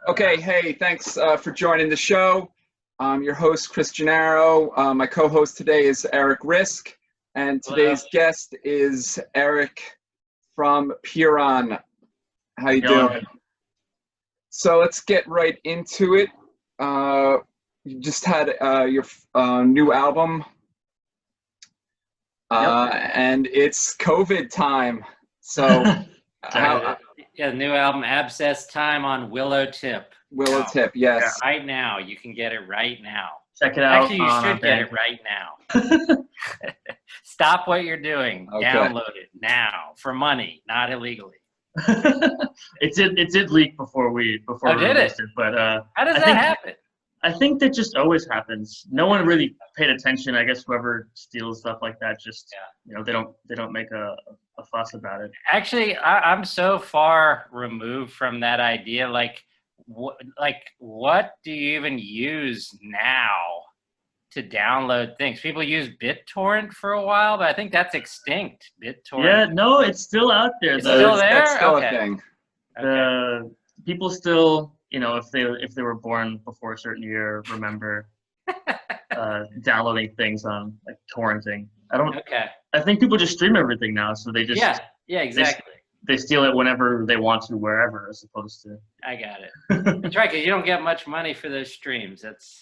Okay, hey, thanks for joining the show. I'm your host, Chris Gennaro. My co-host today is Erik Rizk, and today's guest is Erik from Pyrrhon. How you doing? So let's get right into it. You just had your new album, and it's COVID time. So the new album, Abscess Time, on Willow Tip. Willow Tip, yes. Yeah, right now. You can get it right now. Check it out. Actually, you should get it right now. Stop what you're doing. Okay. Download it now for money, not illegally. It did leak before we released it, but how does that happen? I think that just always happens. No one really paid attention. I guess whoever steals stuff like that just they don't make a fuss about it. Actually, I'm so far removed from that idea. Like what do you even use now to download things? People use BitTorrent for a while, but I think that's extinct. BitTorrent. Yeah, no, it's still out there. It's still there. That's still a thing. People still, if they were born before a certain year, remember downloading things on like torrenting. I think people just stream everything now, so they just exactly. They steal it whenever they want to, wherever, as opposed to. I got it. That's right, because you don't get much money for those streams. That's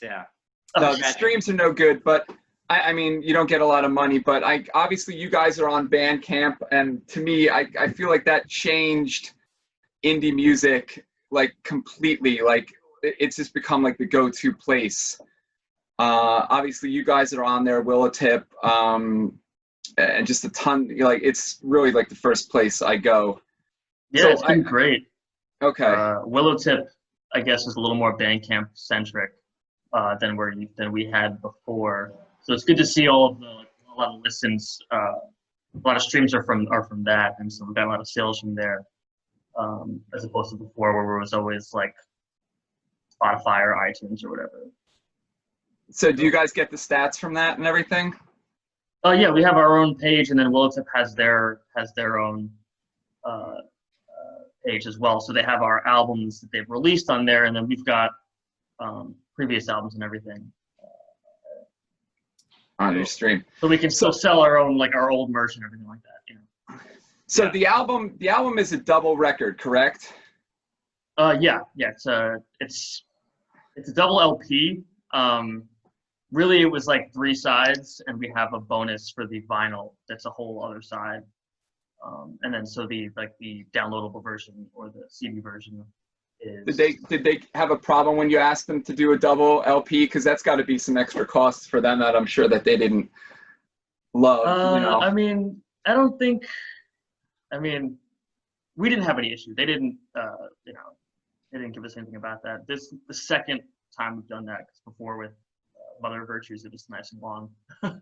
No, the streams are no good, but I mean, you don't get a lot of money. But obviously you guys are on Bandcamp, and to me, I feel like that changed indie music like completely. Like it's just become like the go-to place. Obviously you guys are on there, Willow Tip, and just a ton. Like it's really like the first place I go. Yeah, so it's been great. Okay. Willow Tip, I guess, is a little more Bandcamp centric than we had before. So it's good to see all of a lot of listens. A lot of streams are from that, and so we've got a lot of sales from there, as opposed to before where it was always like Spotify or iTunes or whatever. So do you guys get the stats from that and everything? Yeah, we have our own page, and then Willow Tip has their own page as well. So they have our albums that they've released on there, and then we've got previous albums and everything on your stream. So we can still sell our own, like our old merch and everything like that. So the album is a double record, correct? Yeah. It's a double LP. Really, it was like 3 sides, and we have a bonus for the vinyl that's a whole other side. And then so the downloadable version or the CD version is. Did they have a problem when you asked them to do a double LP? Because that's got to be some extra costs for them that I'm sure that they didn't love. I mean, I don't think. I mean, we didn't have any issue. They didn't. They didn't give us anything about that. This is the second time we've done that. Because before with Mother Virtues, it was nice and long. So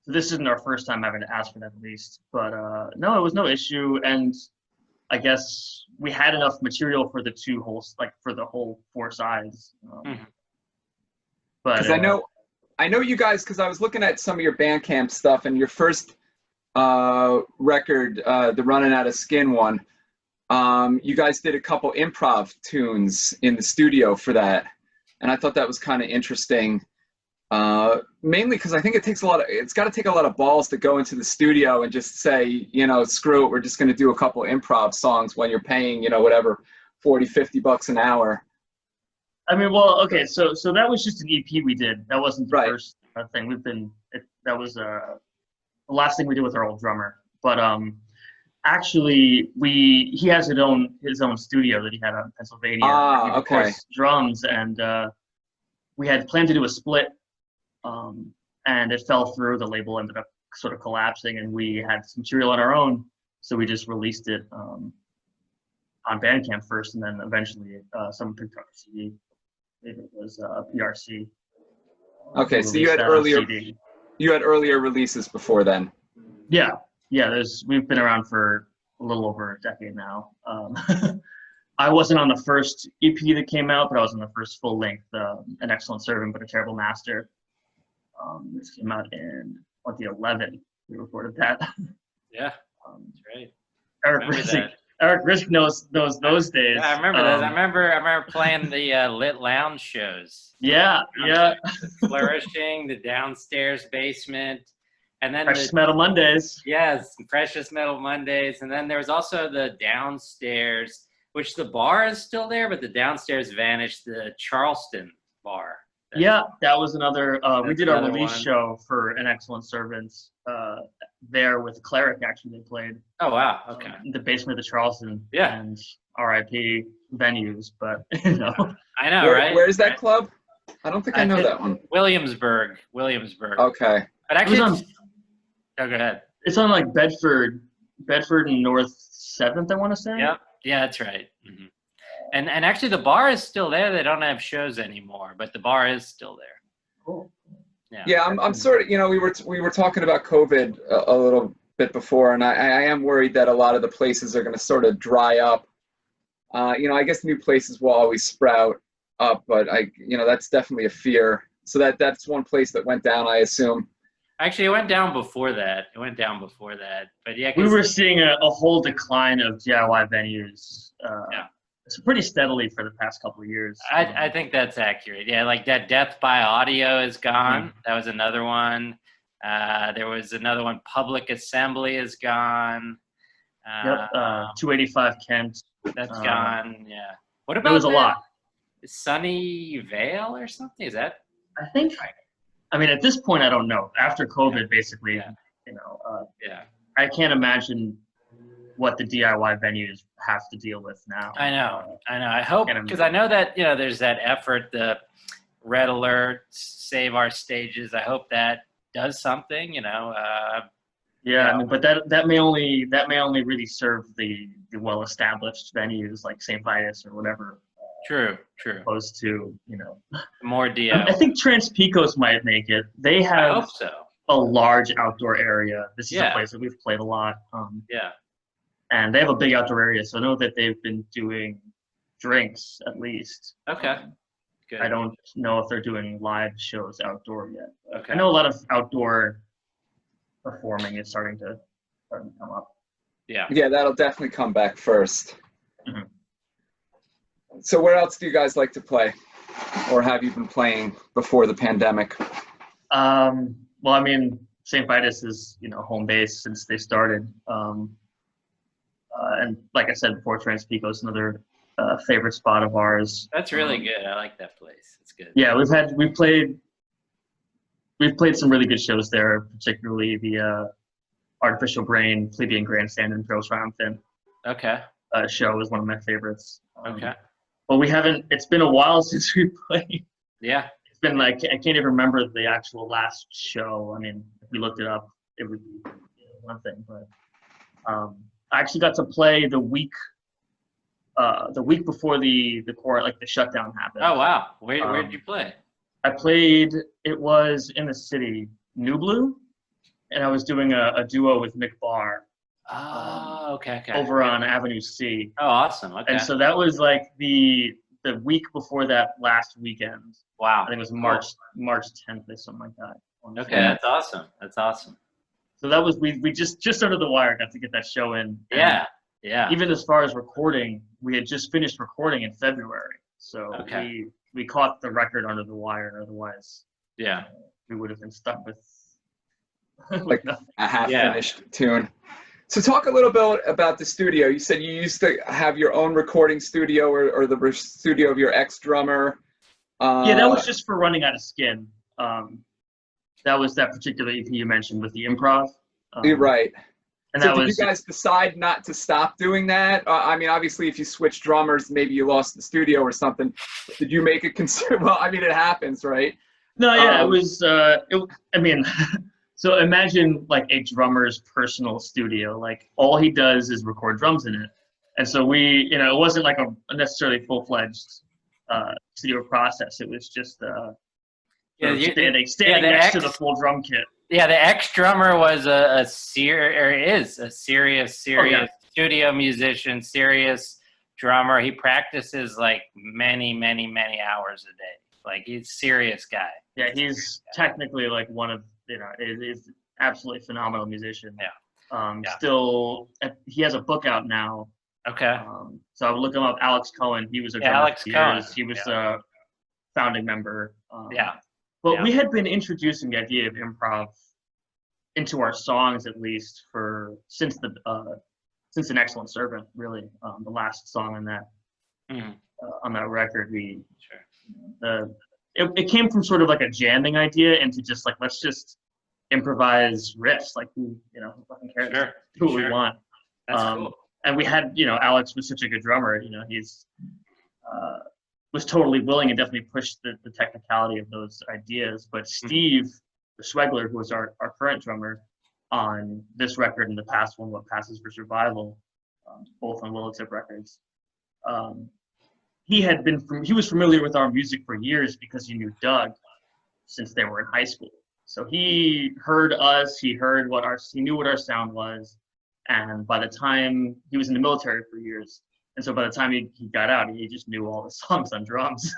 this isn't our first time having to ask for that released, but no, it was no issue, and I guess we had enough material for the for the whole 4 sides. But because I know you guys, because I was looking at some of your Bandcamp stuff, and your first record, the Running Out of Skin one, you guys did a couple improv tunes in the studio for that. And I thought that was kind of interesting, mainly because I think it's got to take a lot of balls to go into the studio and just say, screw it, we're just going to do a couple improv songs when you're paying, whatever, $40-50 an hour. I mean, well, okay, so that was just an EP we did. That wasn't the first thing. That was the last thing we did with our old drummer. But actually, he has his own studio that he had out in Pennsylvania. Ah, okay. Of course, drums, and we had planned to do a split, and it fell through. The label ended up sort of collapsing, and we had some material on our own, so we just released it on Bandcamp first, and then eventually someone picked up a CD. Maybe it was a PRC. Okay, so you had earlier releases before then. Yeah. We've been around for a little over a decade now. I wasn't on the first EP that came out, but I was on the first full length, An Excellent Servant but a Terrible Master. This came out in 2011. We recorded that. Yeah, that's right. Erik Rizk, Eric Rizk knows those days. Yeah, I remember those. I remember playing the lit lounge shows. Yeah. The Flourishing, the downstairs basement, and then Precious Metal Mondays. Yes, Precious Metal Mondays, and then there was also the downstairs, which the bar is still there, but the downstairs vanished. The Charleston bar. Yeah, that was another. We did a release one. show for An Excellent Servant there with Cleric. Actually, they played. Oh wow! Okay. In the basement of the Charleston. Yeah. And R.I.P. venues, but you know. I know, right? Where's that club? I don't think I know that one. Williamsburg. Okay. But actually, go ahead. It's on like Bedford and North 7th, I want to say. Yep. Yeah, that's right. Mm-hmm. And actually, the bar is still there. They don't have shows anymore, but the bar is still there. Cool. Yeah, I'm sort of, we were talking about COVID a little bit before, and I am worried that a lot of the places are going to sort of dry up. I guess new places will always sprout up, but that's definitely a fear. So that's one place that went down, I assume. Actually, it went down before that. But yeah, we were seeing a whole decline of DIY venues. It's pretty steadily for the past couple of years. I think that's accurate. Yeah, like that Death by Audio is gone. Mm-hmm. That was another one. There was another one. Public Assembly is gone. 285 Kent. That's gone. Yeah. What about? There was a lot. Sunnyvale or something? Is that? I think. I mean, at this point, I don't know. After COVID, basically, I can't imagine what the DIY venues have to deal with now. I know. I hope, because I know that there's that effort, the Red Alert, Save Our Stages. I hope that does something. I mean, but that may only really serve the well-established venues like St. Vitus or whatever. True. Opposed to more DIY. I think Trans Pecos might make it. They have I hope so. A large outdoor area. This is a place that we've played a lot. And they have a big outdoor area, so I know that they've been doing drinks at least. Okay. Good. I don't know if they're doing live shows outdoor yet. Okay. I know a lot of outdoor performing is starting to come up. Yeah. Yeah, that'll definitely come back first. Mm-hmm. So where else do you guys like to play? Or have you been playing before the pandemic? Well, I mean, St. Vitus is, home base since they started. And like I said before, Trans Pecos, another favorite spot of ours. That's really good. I like that place. It's good. Yeah, we've played some really good shows there, particularly the Artificial Brain, Plebeian Grandstand, and Trails Triumphant. Okay. Show is one of my favorites. Okay. But it's been a while since we played. Yeah. It's been like, I can't even remember the actual last show. I mean, if we looked it up, it would be one thing, but I actually got to play the week before the shutdown happened. Oh wow! Where did you play? I played. It was in the city, New Blue, and I was doing a duo with Mick Barr. Oh, okay. Over on Avenue C. Oh, awesome. Okay. And so that was like the week before that last weekend. Wow. I think it was March 10th or something like that. Okay, that's awesome. So that was we just under the wire got to get that show in. Yeah. Even as far as recording, we had just finished recording in February, so we caught the record under the wire. Otherwise, we would have been stuck with like a half-finished tune. So talk a little bit about the studio. You said you used to have your own recording studio or the studio of your ex-drummer. That was just for running out of skin. That was that particular EP you mentioned with the improv. Right. And so did you guys decide not to stop doing that? I mean, obviously, if you switch drummers, maybe you lost the studio or something. Did you make a concern? Well, I mean, it happens, right? No, it was. So imagine like a drummer's personal studio. Like all he does is record drums in it. And so we, it wasn't like a necessarily full-fledged studio process. It was just standing next to the full drum kit. Yeah, the ex-drummer was a serious studio musician, serious drummer. He practices like many hours a day. Like he's a serious guy. Yeah, he's technically like one of, is absolutely phenomenal musician. Yeah. Still, he has a book out now Okay. So I would look him up. Alex Cohen, he was a drummer Alex for Cohen. years. He was a founding member. Yeah. But Yeah. we had been introducing the idea of improv into our songs, at least since An Excellent Servant, really, the last song on that on that record. It came from sort of like a jamming idea into just like, let's just improvise riffs, like who fucking cares? Sure. Do what we want. That's cool. And we had, Alex was such a good drummer. He's was totally willing and definitely pushed the technicality of those ideas. But Steve Schwegler, who was our current drummer on this record and the past one, What Passes for Survival, both on Willow Tip Records, he was familiar with our music for years because he knew Doug since they were in high school. So he heard us, he knew what our sound was, and by the time he was in the military for years, and so by the time he got out, he just knew all the songs on drums,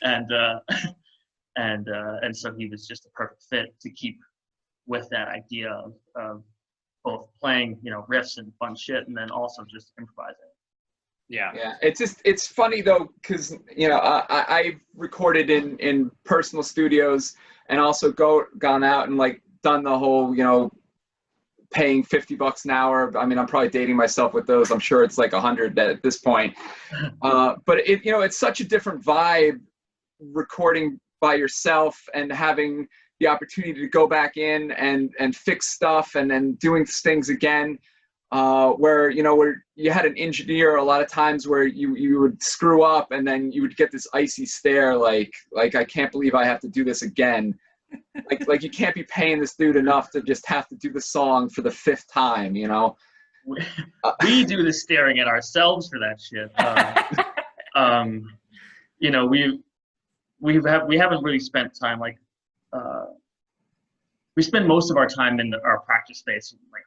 and so he was just a perfect fit to keep with that idea of both playing riffs and fun shit, and then also just improvising. Yeah. It's funny though, because I've recorded in personal studios and also gone out and like done the whole paying $50 an hour. I mean, I'm probably dating myself with those. I'm sure it's like 100 at this point. But it's such a different vibe recording by yourself and having the opportunity to go back in and fix stuff and then doing things again. Where you had an engineer a lot of times where you would screw up and then you would get this icy stare like I can't believe I have to do this again. like you can't be paying this dude enough to just have to do the song for the 5th time, We do the staring at ourselves for that shit. We haven't really spent time we spend most of our time in our practice space, like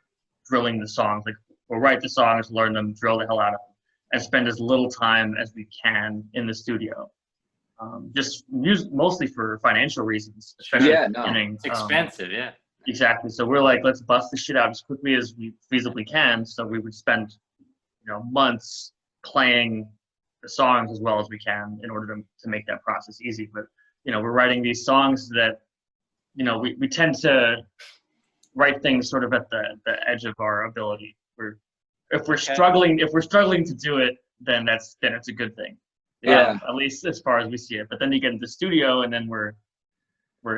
drilling the songs. Like we'll write the songs, learn them, drill the hell out of them, and spend as little time as we can in the studio. Just mostly for financial reasons, especially at the beginning. It's expensive, yeah. Exactly. So we're like, let's bust the shit out as quickly as we feasibly can. So we would spend, months playing the songs as well as we can in order to make that process easy. But we're writing these songs that, we tend to write things sort of at the edge of our ability. If we're struggling to do it, then it's a good thing. Yeah. At least as far as we see it. But then you get into the studio and then we're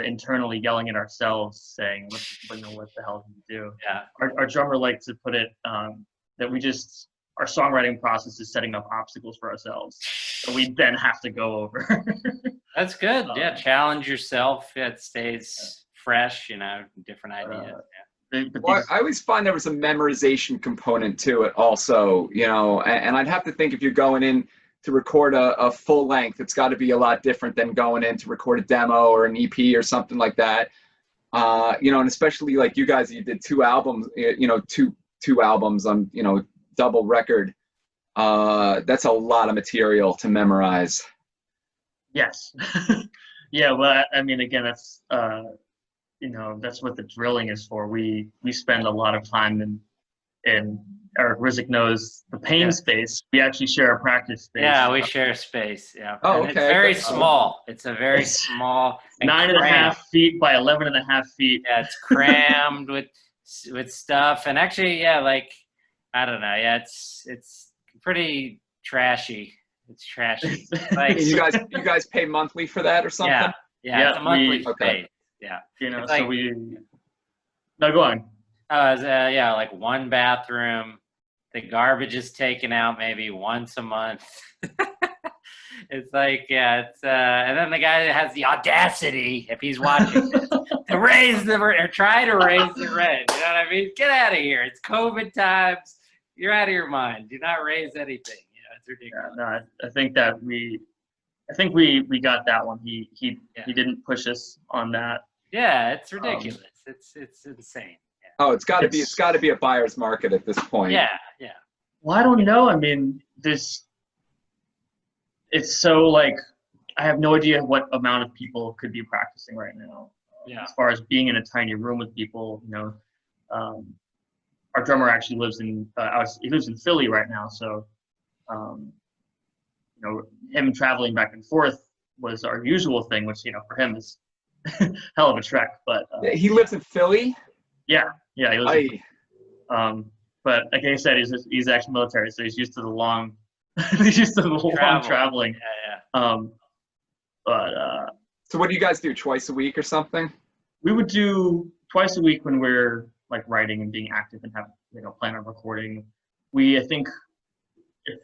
internally yelling at ourselves saying, what the hell can we do? Yeah. Our drummer liked to put it that our songwriting process is setting up obstacles for ourselves. So we then have to go over. That's good. Challenge yourself. It stays fresh, different ideas. Well, I always find there was a memorization component to it also, and I'd have to think if you're going in to record a full length, it's got to be a lot different than going in to record a demo or an EP or something like that. And especially like you guys, you did 2 albums, two albums on, double record. That's a lot of material to memorize. Yes. Yeah. Well, I mean, again, that's, that's what the drilling is for. We spend a lot of time in Eric Rizk knows the pain space. We actually share a practice space. Yeah, we share space. Yeah. Oh, and okay. It's very small. It's a very small. 9.5 feet by 11.5 feet. Yeah, it's crammed with stuff, and actually, I don't know. Yeah, it's pretty trashy. It's trashy. Like you guys pay monthly for that or something? Yeah, it's a monthly okay. fee. Yeah. So no, go on. Like 1 bathroom. The garbage is taken out maybe once a month. It's like, and then the guy that has the audacity, if he's watching this, to try to raise the rent. You know what I mean? Get out of here. It's COVID times. You're out of your mind. Do not raise anything. It's ridiculous. Yeah, no, I think that we got that one. He didn't push us on that. Yeah, it's ridiculous. It's insane. Oh, it's got to be a buyer's market at this point. Yeah. Well, I don't know. I mean, it's so like I have no idea what amount of people could be practicing right now. Yeah. As far as being in a tiny room with people, our drummer actually lives in he lives in Philly right now, so You know, him traveling back and forth was our usual thing, which, you know, for him is hell of a trek. But he lives in Philly. yeah, he lives. But like I said, he's actually military, so he's used to the long, he's used to the long traveling. So what do you guys do? Twice a week or something? We would do twice a week when we're like writing and being active and have, you know, plan on recording. I think if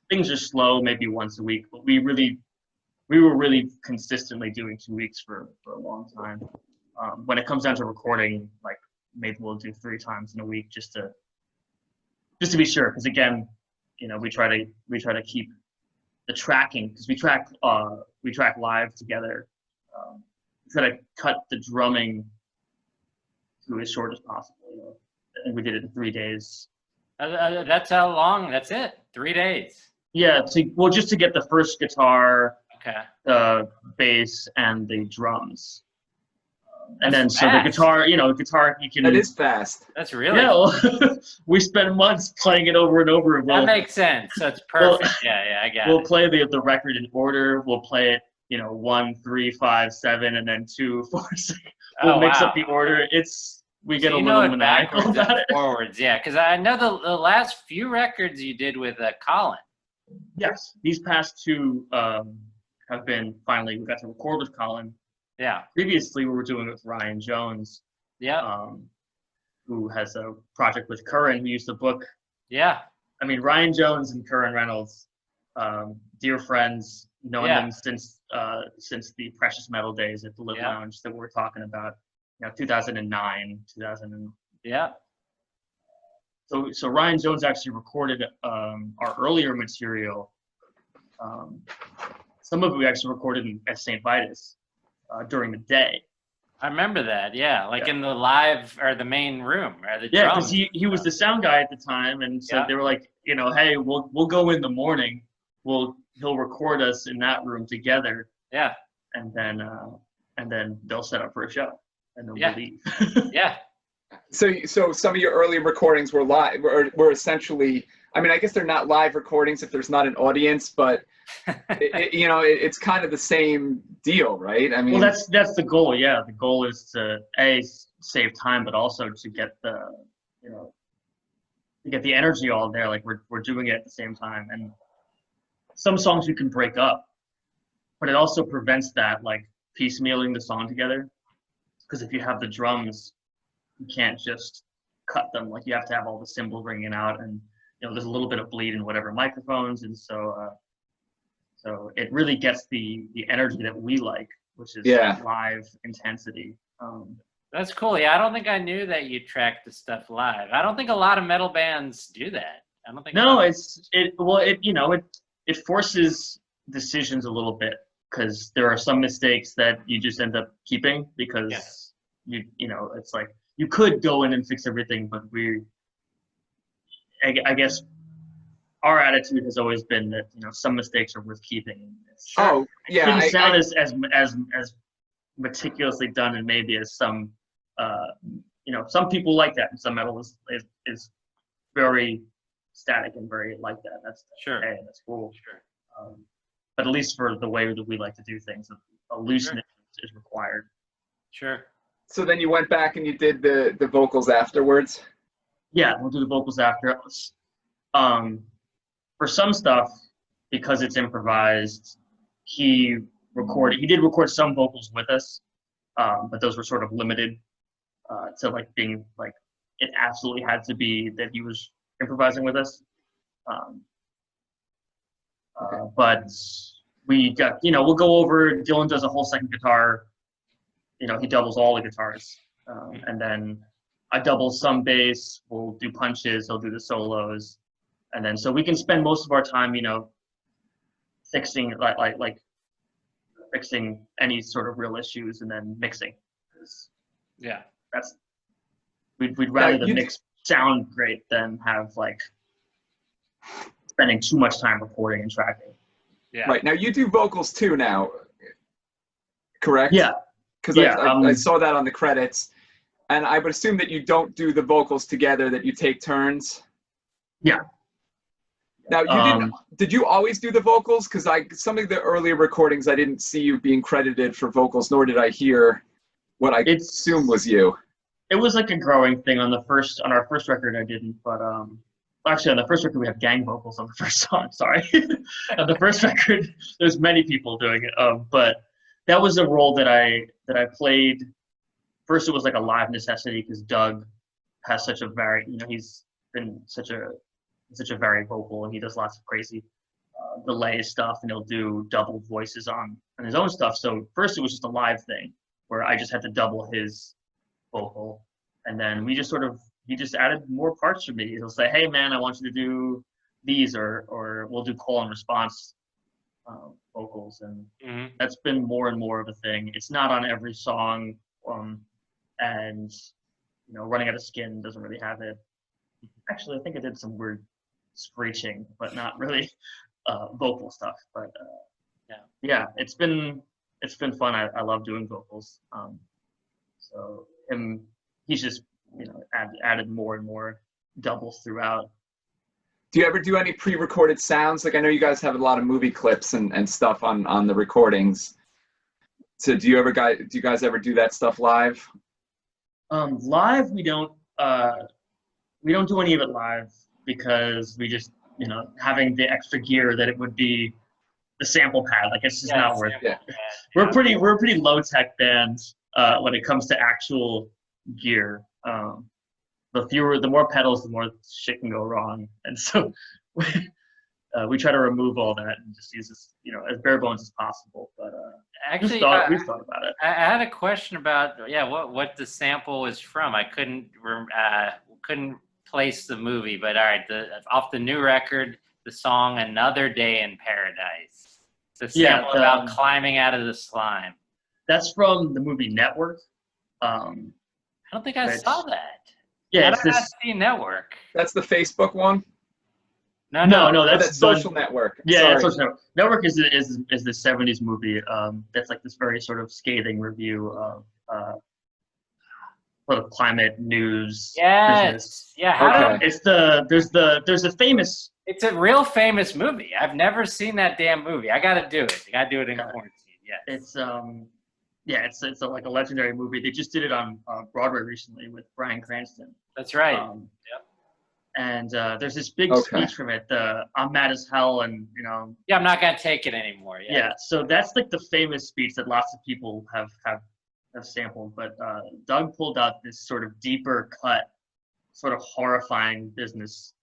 things are slow, maybe once a week, but we were really consistently doing 2 weeks for a long time. When it comes down to recording, like maybe we'll do 3 times in a week just to be sure. Because again, you know, we try to keep the tracking, because we track live together. We try to cut the drumming to as short as possible. You know, and we did it in 3 days. That's how long? That's it? 3 days? Yeah. Just to get the first guitar, okay, the bass, and the drums. And then fast. So the guitar, you can. That is fast. That's really. Yeah, well, we spend months playing it over and over. That makes sense. That's perfect. Yeah, I got it. We'll play the record in order. We'll play it, you know, 1, 3, 5, 7, and then 2, 4, 6. We'll mix up the order. We get a little maniacal about it. Forwards, yeah, because I know the last few records you did with Colin. Yes, these past 2 have been finally. We got to record with Colin. Yeah. Previously, we were doing it with Ryan Jones. Yeah. Who has a project with Curran, who used to book. Yeah. I mean, Ryan Jones and Curran Reynolds, dear friends, known them since the Precious Metal days at the Live Lounge that we were talking about, you know, 2009, 2000. Yeah. So Ryan Jones actually recorded our earlier material. Some of it we actually recorded at St. Vitus during the day. I remember that, in the live or the main room or the drums. Because he was the sound guy at the time, and so they were like, you know, hey, we'll go in the morning. He'll record us in that room together. Yeah. And then they'll set up for a show, and then we'll leave. Yeah. So some of your early recordings were live, were essentially. I mean, I guess they're not live recordings if there's not an audience, but it's kind of the same deal, right? I mean, well, that's the goal. Yeah, the goal is to save time, but also to get the energy all there. Like we're doing it at the same time, and some songs you can break up, but it also prevents that like piecemealing the song together. Because if you have the drums, you can't just cut them. Like you have to have all the cymbals ringing out, and there's a little bit of bleed in whatever microphones, and so it really gets the energy that we like, which is live intensity. That's cool. Yeah, I don't think I knew that you tracked the stuff live. I don't think a lot of metal bands do that. I don't think. No, it forces decisions a little bit, because there are some mistakes that you just end up keeping because it's like you could go in and fix everything, but I guess our attitude has always been that some mistakes are worth keeping. Oh yeah, it shouldn't sound as meticulously done, and maybe as some some people like that, and some metal is very static and very like that. That's okay, that's cool. Sure. But at least for the way that we like to do things, a looseness is required. Sure. So then you went back and you did the vocals afterwards? Yeah, we'll do the vocals after. For some stuff, because it's improvised, he did record some vocals with us, but those were sort of limited to like being like, it absolutely had to be that he was improvising with us. But we got, we'll go over, Dylan does a whole second guitar, he doubles all the guitars. And then I double some bass, we'll do punches, he'll do the solos. And then, so we can spend most of our time, fixing, like fixing any sort of real issues, and then mixing. Yeah. We'd rather the mix sound great than have like spending too much time recording and tracking. Yeah. Right. Now you do vocals too now, correct? Yeah. Because I saw that on the credits, and I would assume that you don't do the vocals together, that you take turns. Yeah. Now, did you always do the vocals? Because some of the earlier recordings, I didn't see you being credited for vocals, nor did I hear what I assume was you. It was like a growing thing on our first record. I didn't, but actually on the first record we have gang vocals on the first song. Sorry, on the first record there's many people doing it, but that was a role that I played. First, it was like a live necessity because Doug has such a he's been such a very vocal, and he does lots of crazy delay stuff, and he'll do double voices on his own stuff. So first it was just a live thing where I just had to double his vocal, and then he just added more parts for me. He'll say, "Hey man, I want you to do these," or we'll do call and response vocals, and that's been more and more of a thing. It's not on every song, and Running Out of Skin doesn't really have it. Actually, I think I did some weird screeching, but not really vocal stuff. But yeah, it's been fun. I love doing vocals. So he's just added more and more doubles throughout. Do you ever do any pre-recorded sounds? Like I know you guys have a lot of movie clips and stuff on the recordings. So do you guys ever do that stuff live? Live we don't do any of it live because we just having the extra gear that it would be the sample pad, like it's just not worth it. We're a pretty low tech band when it comes to actual gear. The more pedals, the more shit can go wrong, and so we try to remove all that and just use this as bare bones as possible. But actually, we've thought about it. I had a question about what the sample was from. I couldn't place the movie, but all right, off the new record, the song "Another Day in Paradise." It's a sample about climbing out of the slime. That's from the movie Network. I don't think I saw that. Yeah, I don't see Network. That's the Facebook one. No, that's Social Network. Yeah, that's Social Network. Network is the '70s movie. That's like this very sort of scathing review of climate news. Yes. Business. Yeah. Okay. There's a famous. It's a real famous movie. I've never seen that damn movie. I got to do it. I got to do it in quarantine. Yeah. It's like a legendary movie. They just did it on Broadway recently with Bryan Cranston. That's right. Yep. And there's this big speech from it. I'm mad as hell, and Yeah, I'm not gonna take it anymore. Yeah. So that's like the famous speech that lots of people have sampled. But Doug pulled out this sort of deeper cut, sort of horrifying business.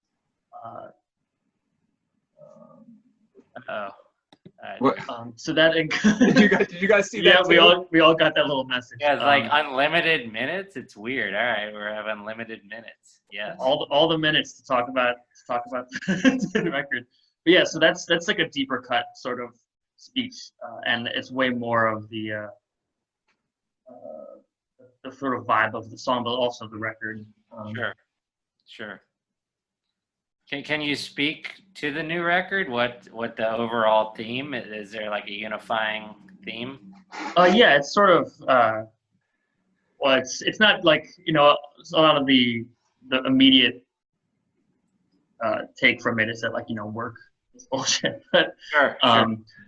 So that did you guys see that? Yeah, we all got that little message. Yeah, it's like unlimited minutes. It's weird. All right, we have unlimited minutes. Yes. All the minutes to talk about the record. But yeah, so that's like a deeper cut sort of speech, and it's way more of the sort of vibe of the song, but also the record. Sure. Can you speak to the new record? What the overall theme is? There like a unifying theme? Yeah, it's sort of it's not like a lot of the immediate take from it is that work is bullshit, but sure.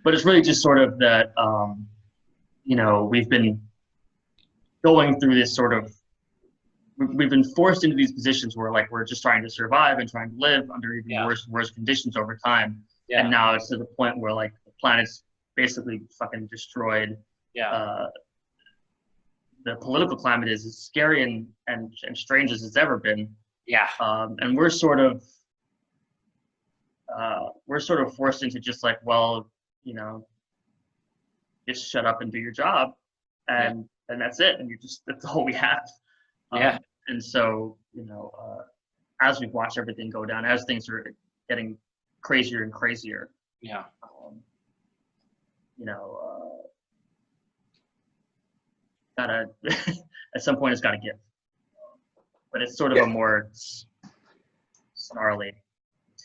But it's really just sort of that we've been going through this sort of. We've been forced into these positions where we're just trying to survive and trying to live under even worse conditions over time. Yeah. And now it's to the point where the planet's basically fucking destroyed. Yeah. The political climate is as scary and strange as it's ever been. Yeah. And we're sort of forced into just just shut up and do your job, and that's it. And that's all we have. Yeah. And so, as we've watched everything go down, as things are getting crazier and crazier, gotta at some point it's gotta give. But it's sort of a more snarly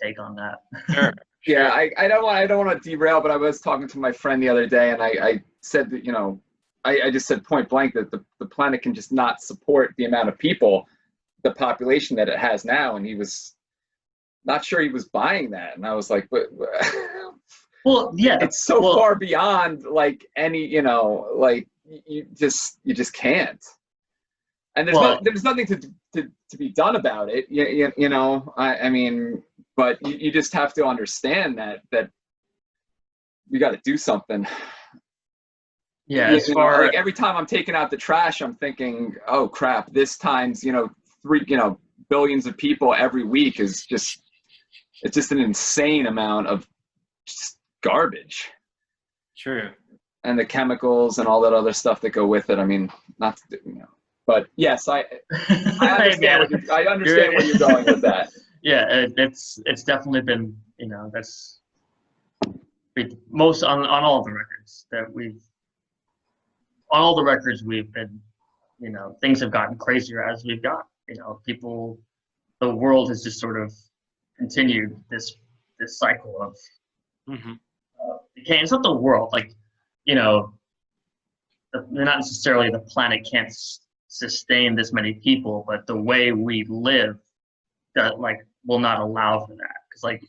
take on that. Sure. Yeah, I don't want to derail, but I was talking to my friend the other day, and I said that I just said point blank that the planet can just not support the amount of people, the population that it has now. And he was not sure he was buying that. And I was like, but Well, yeah, it's so far beyond like any, like you just can't. And there's nothing to be done about it. I mean, but you just have to understand that we got to do something. Yeah, like every time I'm taking out the trash, I'm thinking, oh crap, this times, 3, billions of people every week is just, it's just an insane amount of just garbage. True. And the chemicals and all that other stuff that go with it. I mean, not to, but yes, I understand. I understand where you're going with that. Yeah, it's definitely been, that's most on all the records that we've been, things have gotten crazier as we've got. The world has just sort of continued this cycle of decay. It's not the world, like, not necessarily the planet can't sustain this many people, but the way we live that will not allow for that. Because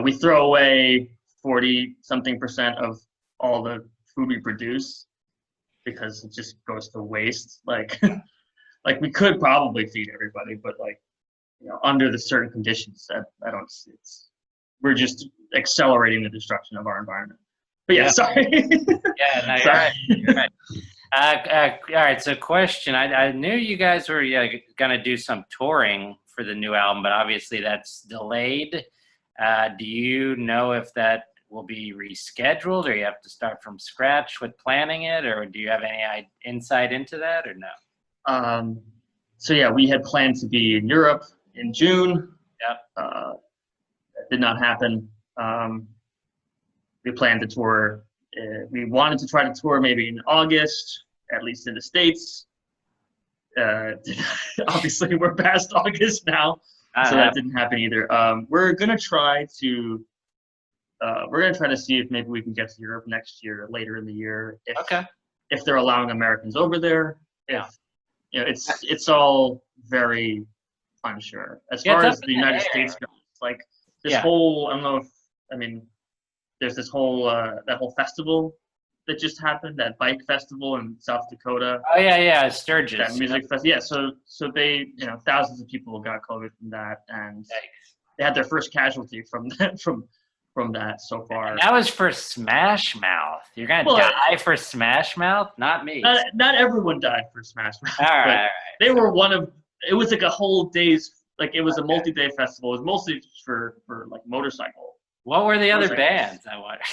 we throw away 40-something% of all the food we produce because it just goes to waste. Like we could probably feed everybody, but under the certain conditions that I don't see, we're just accelerating the destruction of our environment. But yeah, sorry. Yeah, no, you're right. You're right. All right, so question. I knew you guys were going to do some touring for the new album, but obviously that's delayed. Do you know if that will be rescheduled, or you have to start from scratch with planning it, or do you have any insight into that, or no? So yeah, we had planned to be in Europe in June. Yep. That did not happen. We planned to tour. We wanted to try to tour maybe in August, at least in the States. Obviously, we're past August now, so that didn't happen either. We're gonna try to see if maybe we can get to Europe next year, later in the year. If they're allowing Americans over there. It's all very unsure as far as the United States goes. This whole, I don't know if, there's this whole that whole festival that just happened, that bike festival in South Dakota. Oh yeah, Sturgis. That music festival. Yeah, so they, thousands of people got COVID from that, and they had their first casualty from that from that so far. And that was for Smash Mouth. You're gonna die for Smash Mouth? Not me. Not everyone died for Smash Mouth. All right. They were it was a whole day's, it was a multi-day festival. It was mostly for motorcycle. What were the other bands? I wonder.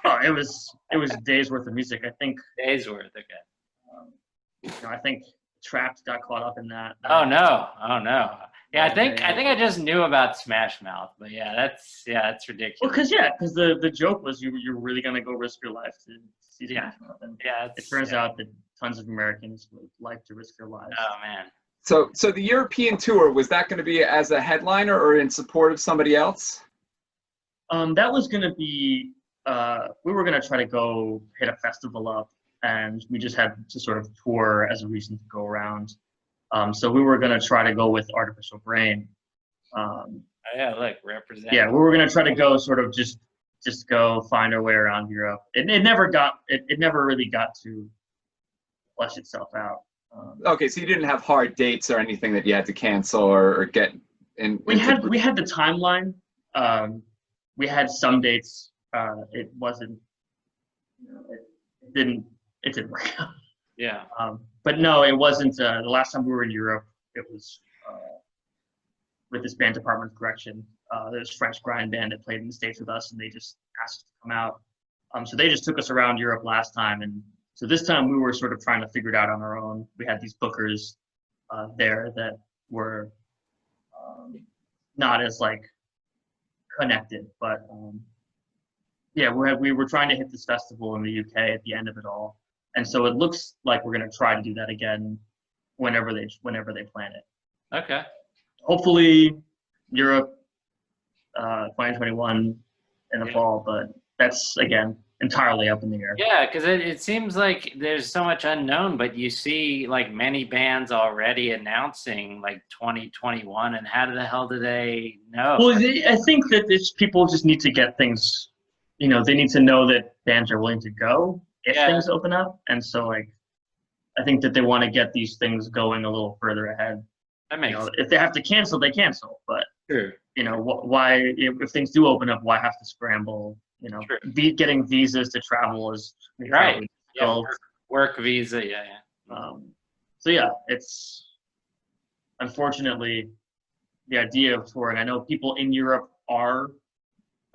Oh, it was a day's worth of music, I think. Days worth, okay. I think Trapped got caught up in that. Oh no. Yeah, I think I just knew about Smash Mouth, but that's ridiculous. Well, because the joke was you're really gonna go risk your life to see Smash Mouth, and it turns out that tons of Americans would like to risk their lives. Oh man. So the European tour, was that going to be as a headliner or in support of somebody else? That was gonna be. We were gonna try to go hit a festival up, and we just had to sort of tour as a reason to go around. So we were gonna try to go with Artificial Brain. Represent. Yeah, we were gonna try to go sort of just go find our way around Europe. It never really got to flesh itself out. Okay, so you didn't have hard dates or anything that you had to cancel or get in. We had the timeline. We had some dates. It wasn't. It didn't work out. Yeah. But no, it wasn't. The last time we were in Europe, it was with this band, Department of Correction. There's a French grind band that played in the States with us, and they just asked us to come out. So they just took us around Europe last time, and so this time we were sort of trying to figure it out on our own. We had these bookers there that were not as connected, but we were trying to hit this festival in the UK at the end of it all. And so it looks like we're going to try to do that again whenever they plan it. Okay. Hopefully Europe 2021 in the fall, but that's, again, entirely up in the air. Yeah, because it seems like there's so much unknown, but you see like many bands already announcing like 2021, and how the hell do they know? Well, I think that it's people just need to get things, you know, they need to know that bands are willing to go if things open up. And so, like, I think that they want to get these things going a little further ahead. That makes sense. If they have to cancel, they cancel. But, True. you know, why, if things do open up, why have to scramble? You know, getting visas to travel is right. Yeah, work visa. Yeah. So, yeah, it's unfortunately the idea of touring. I know people in Europe are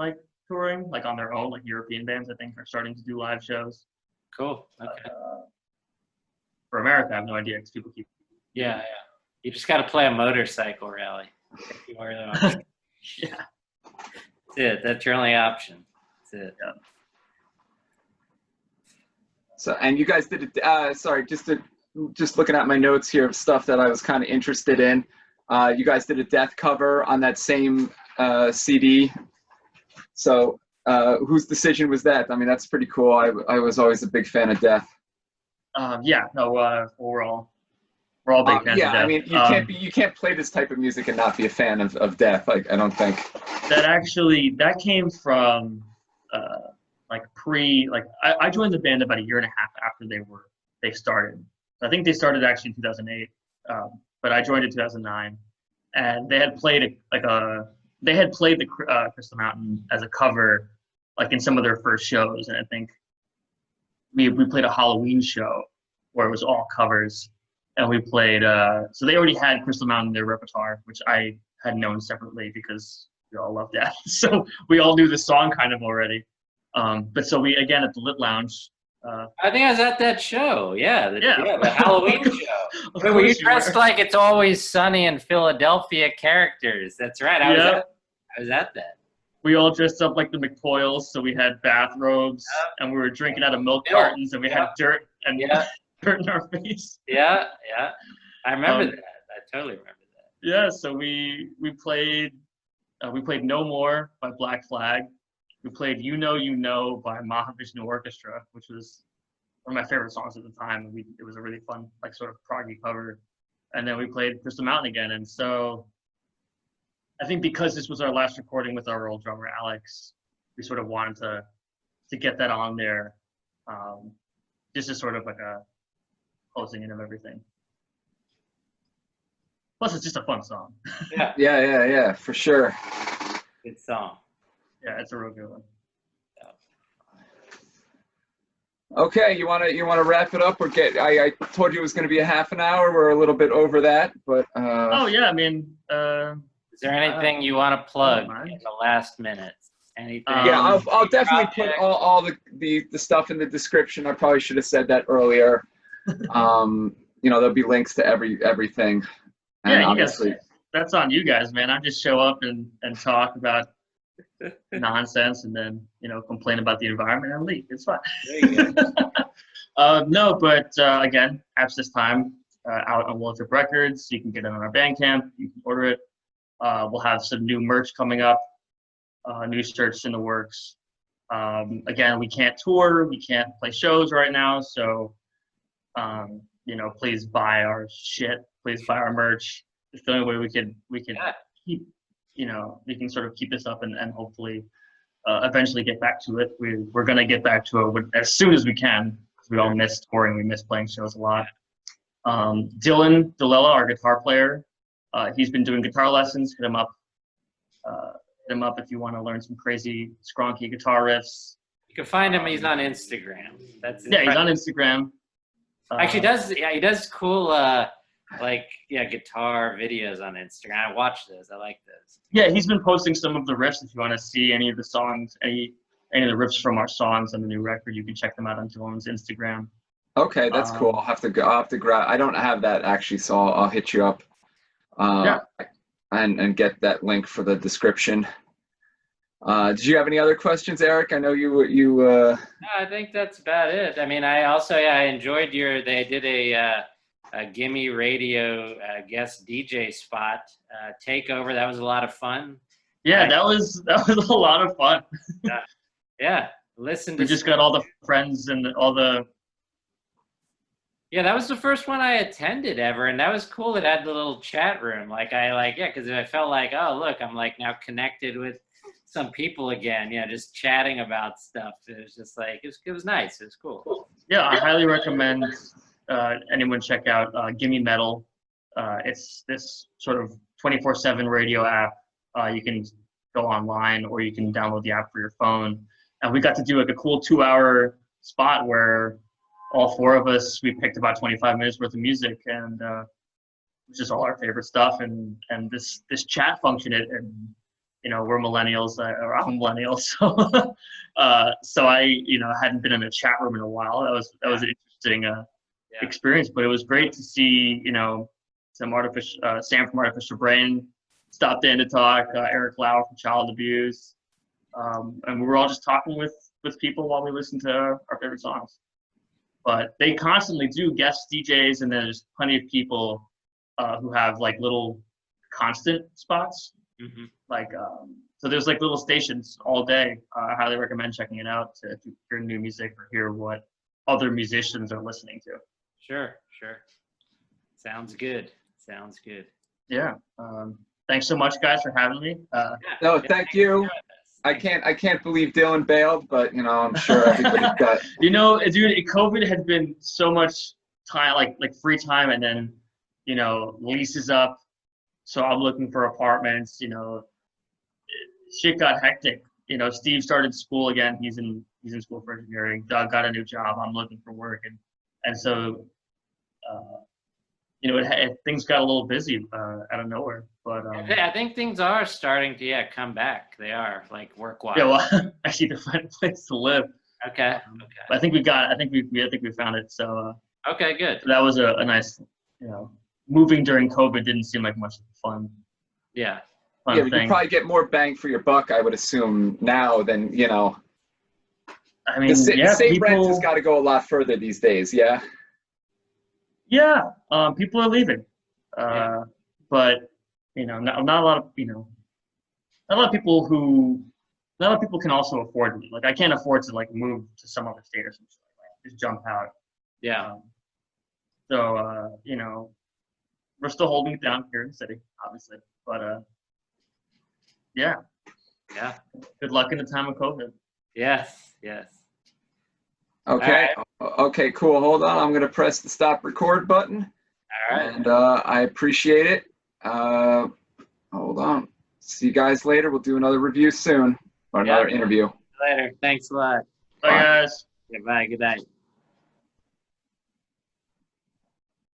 like touring, like on their own, like European bands, I think, are starting to do live shows. Cool. Okay. For America, I have no idea because people keep. Yeah. You just got to play a motorcycle rally. You really want. Yeah. That's it. That's your only option. That's it. Yeah. So, and you guys did it. Sorry, just looking at my notes here of stuff that I was kind of interested in. You guys did a Death cover on that same CD. So, whose decision was that? I mean, that's pretty cool. I was always a big fan of Death. We're all big fans of Death. I mean, you can't play this type of music and not be a fan of Death. Like, I don't think. That came from I joined the band about a year and a half after they started. I think they started actually in 2008, but I joined in 2009, and they had played the Crystal Mountain as a cover, like in some of their first shows, and I think we played a Halloween show where it was all covers, and we played. So they already had Crystal Mountain in their repertoire, which I had known separately because we all loved that. So we all knew the song kind of already. But so we, again, at the Lit Lounge. I think I was at that show. The Halloween show. Wait, were you dressed like It's Always Sunny in Philadelphia characters? That's right. I was at that. We all dressed up like the McPoyles, so we had bathrobes, and we were drinking out of milk cartons, and we had dirt and dirt in our face. Yeah. I remember that. I totally remember that. Yeah, so we played No More by Black Flag. We played You Know You Know by Mahavishnu Orchestra, which was one of my favorite songs at the time. It was a really fun, like, sort of proggy cover. And then we played Crystal Mountain again. And so I think because this was our last recording with our old drummer, Alex, we sort of wanted to get that on there. Just as sort of like a closing in of everything. Plus, it's just a fun song. Yeah, for sure. Good song. Yeah, it's a real good one. Okay, you wanna wrap it up or get? I told you it was going to be a half an hour. We're a little bit over that, but. Oh yeah, I mean. Is there anything you want to plug in the last minute? Anything? Yeah, I'll definitely put all the stuff in the description. I probably should have said that earlier. There'll be links to everything. And yeah, obviously, that's on you guys, man. I just show up and talk about nonsense and then complain about the environment and leave. It's fine. There you go. No, but again, Abscess Time out on World Trip Records. You can get it on our Bandcamp. You can order it. We'll have some new merch coming up. New shirts in the works. Again, we can't tour. We can't play shows right now. So, please buy our shit. Please buy our merch. It's the only way we can keep. We can sort of keep this up and hopefully eventually get back to it. We're going to get back to it as soon as we can because we all miss touring. We miss playing shows a lot. Dylan Delela, our guitar player, he's been doing guitar lessons. Hit him up if you want to learn some crazy skronky guitar riffs. You can find him. He's on Instagram. He's on Instagram. Actually, he does cool guitar videos on Instagram. I watch those. I like those. Yeah, he's been posting some of the riffs. If you want to see any of the songs, any of the riffs from our songs on the new record, you can check them out on Dylan's Instagram. Okay, that's cool. I'll have to grab. I don't have that actually, so I'll hit you up. And get that link for the description. Did you have any other questions, Erik? I know you. No, I think that's about it. I mean, I enjoyed they did a Gimme Radio guest DJ spot takeover. That was a lot of fun. Yeah, that was a lot of fun. Yeah, Listen to. We just got all the friends and all the. Yeah, that was the first one I attended ever, and that was cool. It had the little chat room. Because I felt like, oh, look, I'm like now connected with some people again. Yeah, just chatting about stuff. It was just like it was nice. It was cool. Yeah, I highly recommend anyone check out Gimme Metal. It's this sort of 24/7 radio app. You can go online or you can download the app for your phone. And we got to do like a cool 2-hour spot where all 4 of us, we picked about 25 minutes worth of music, and which is all our favorite stuff. And this chat function, and we're millennials, or I'm millennial, so I hadn't been in a chat room in a while. That was an interesting experience, but it was great to see Sam from Artificial Brain stopped in to talk, Erik Malave from Child Abuse, and we were all just talking with people while we listened to our favorite songs. But they constantly do guest DJs, and there's plenty of people who have like little constant spots. Mm-hmm. So there's like little stations all day. I highly recommend checking it out to hear new music or hear what other musicians are listening to. Sure. Sounds good. Yeah. Thanks so much, guys, for having me. No, thank you. I can't believe Dylan bailed, but I'm sure everybody's got. Dude, COVID had been so much time, like free time, and then leases up. So I'm looking for apartments. Shit got hectic. Steve started school again. He's in school for engineering. Doug got a new job. I'm looking for work, and so things got a little busy out of nowhere. But I think things are starting to come back. They are, like, work-wise. Yeah, well, I need to find a place to live. Okay. I think we found it. So okay, good. That was a nice, moving during COVID didn't seem like much fun. Yeah. But you probably get more bang for your buck, I would assume, now than I mean, the same rent has got to go a lot further these days. Yeah. Yeah. People are leaving. But not a lot of people can also afford to leave. Like, I can't afford to like move to some other state or something like that. Just jump out. Yeah. We're still holding it down here in the city, obviously. But yeah. Good luck in the time of COVID. Yes. Okay. Right. Okay, cool. Hold on. I'm going to press the stop record button. All right. And I appreciate it. Hold on. See you guys later. We'll do another review soon, or another interview. Later. Thanks a lot. Bye, guys. Bye. Good night.